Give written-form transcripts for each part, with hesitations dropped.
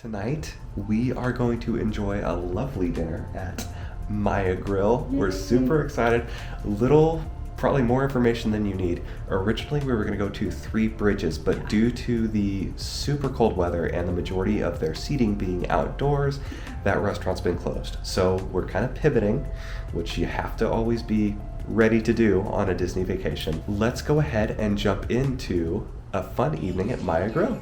Tonight, we are going to enjoy a lovely dinner at Maya Grill. We're super excited. Probably more information than you need. Originally, we were going to go to Three Bridges, but due to the super cold weather and the majority of their seating being outdoors, that restaurant's been closed. So we're kind of pivoting, which you have to always be ready to do on a Disney vacation. Let's go ahead and jump into a fun evening at Maya Grill.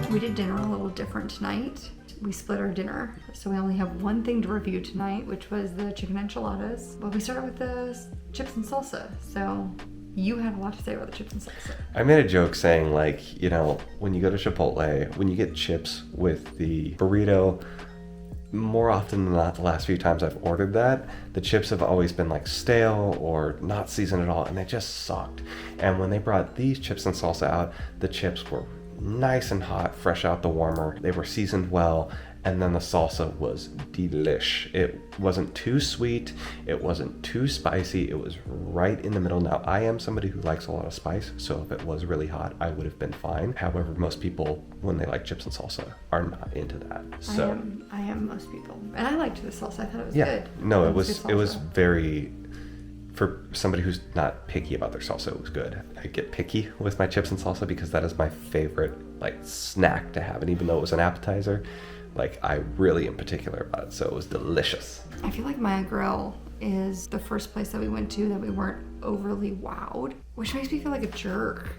We did dinner a little different tonight. We split our dinner, so we only have one thing to review tonight, which was the chicken enchiladas. But we started with the chips and salsa, so you had a lot to say about the chips and salsa. I made a joke saying, like, you know, when you go to Chipotle, when you get chips with the burrito, more often than not, the last few times I've ordered that, the chips have always been like stale or not seasoned at all, and they just sucked. And when they brought these chips and salsa out, the chips were nice and hot, fresh out the warmer. They were seasoned well, and then the salsa was delish. It wasn't too sweet, it wasn't too spicy, it was right in the middle. Now, I am somebody who likes a lot of spice, so if it was really hot, I would have been fine. However, most people, when they like chips and salsa, are not into that. So I am most people. And I liked the salsa, I thought it was yeah, good. no, it was very, for somebody who's not picky about their salsa, it was good. I get picky with my chips and salsa because that is my favorite like snack to have. And even though it was an appetizer, like I really am particular about it. So it was delicious. I feel like Maya Grill is the first place that we went to that we weren't overly wowed, which makes me feel like a jerk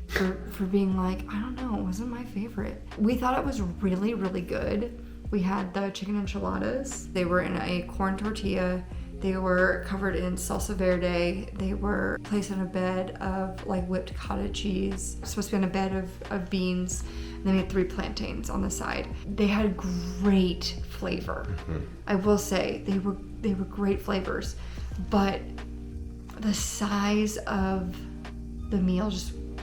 for being like, I don't know, it wasn't my favorite. We thought it was really, really good. We had the chicken enchiladas. They were in a corn tortilla. They were covered in salsa verde. They were placed on a bed of like whipped cottage cheese. Supposed to be on a bed of beans. And they had 3 plantains on the side. They had great flavor. Mm-hmm. I will say they were great flavors, but the size of the meal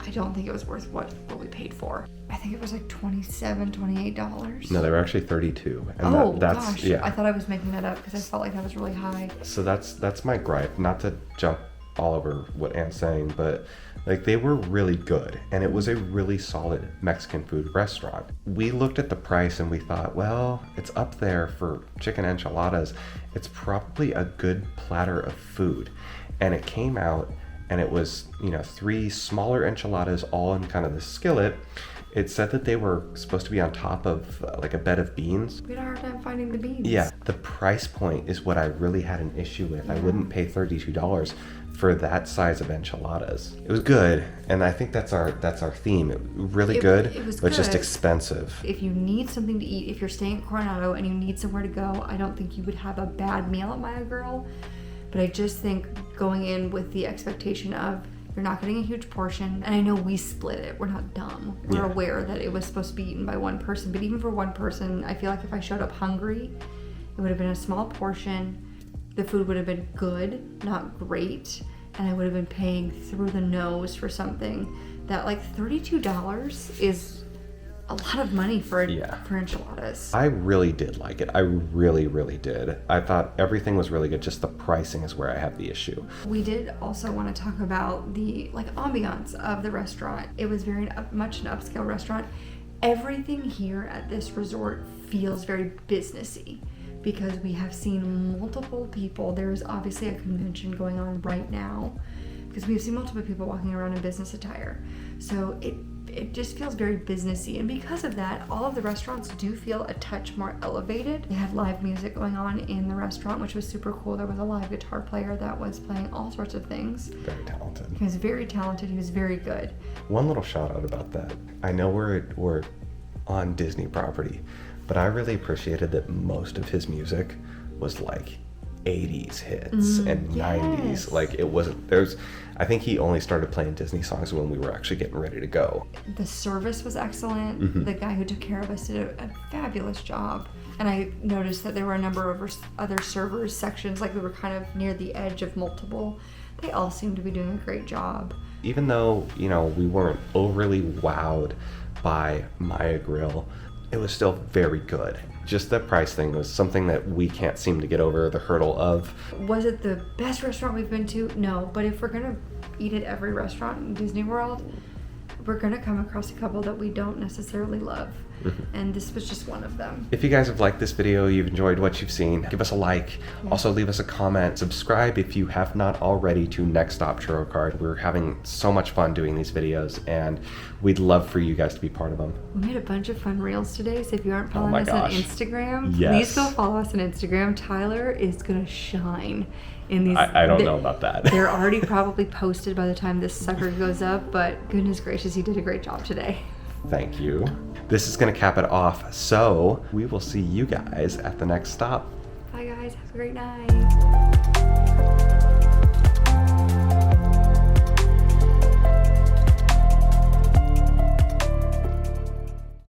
I don't think it was worth what we paid for. I think it was like $27, $28. No, they were actually $32. And that's, gosh. Yeah. I thought I was making that up because I felt like that was really high. So that's my gripe. Not to jump all over what Anne's saying, but like they were really good. And it was a really solid Mexican food restaurant. We looked at the price and we thought, well, it's up there for chicken enchiladas. It's probably a good platter of food. And it came out and it was, 3 smaller enchiladas all in kind of the skillet. It said that they were supposed to be on top of like a bed of beans. We had a hard time finding the beans. Yeah, the price point is what I really had an issue with. Yeah. I wouldn't pay $32 for that size of enchiladas. It was good, and I think that's our theme. Really good, it was but good. Just expensive. If you need something to eat, if you're staying at Coronado and you need somewhere to go, I don't think you would have a bad meal at Maya Grill. But I just think going in with the expectation of you're not getting a huge portion, and I know we split it. We're not dumb. We're aware that it was supposed to be eaten by one person, but even for one person, I feel like if I showed up hungry, it would have been a small portion. The food would have been good, not great, and I would have been paying through the nose for something that like $32 is a lot of money for enchiladas. I really did like it. I really, really did. I thought everything was really good. Just the pricing is where I have the issue. We did also want to talk about the ambiance of the restaurant. It was very much an upscale restaurant. Everything here at this resort feels very businessy because we have seen multiple people. There's obviously a convention going on right now because we've seen multiple people walking around in business attire. So it just feels very businessy, and because of that, all of the restaurants do feel a touch more elevated. They had live music going on in the restaurant, which was super cool. There was a live guitar player that was playing all sorts of things. Very talented. He was very talented. He was very good. One little shout out about that. I know we're on Disney property, But I really appreciated that most of his music was like 80s hits and 90s. Like it wasn't, I think he only started playing Disney songs when we were actually getting ready to go. The service was excellent. The guy who took care of us did a fabulous job. And I noticed that there were a number of other servers sections, like we were kind of near the edge of multiple. They all seemed to be doing a great job. Even though, you know, we weren't overly wowed by Maya Grill, it was still very good. Just the price thing was something that we can't seem to get over the hurdle of. Was it the best restaurant we've been to? No, but if we're gonna eat at every restaurant in Disney World, we're gonna come across a couple that we don't necessarily love. And this was just one of them. If you guys have liked this video, you've enjoyed what you've seen, give us a like. Also leave us a comment. Subscribe if you have not already to Next Stop Churro Card. We're having so much fun doing these videos, and we'd love for you guys to be part of them. We made a bunch of fun reels today, so if you aren't following us on Instagram, Yes. please go follow us on Instagram. Tyler is gonna shine in these. I don't know about that. They're already probably posted by the time this sucker goes up, but goodness gracious, he did a great job today. Thank you. This is going to cap it off, so we will see you guys at the next stop. Bye guys, have a great night.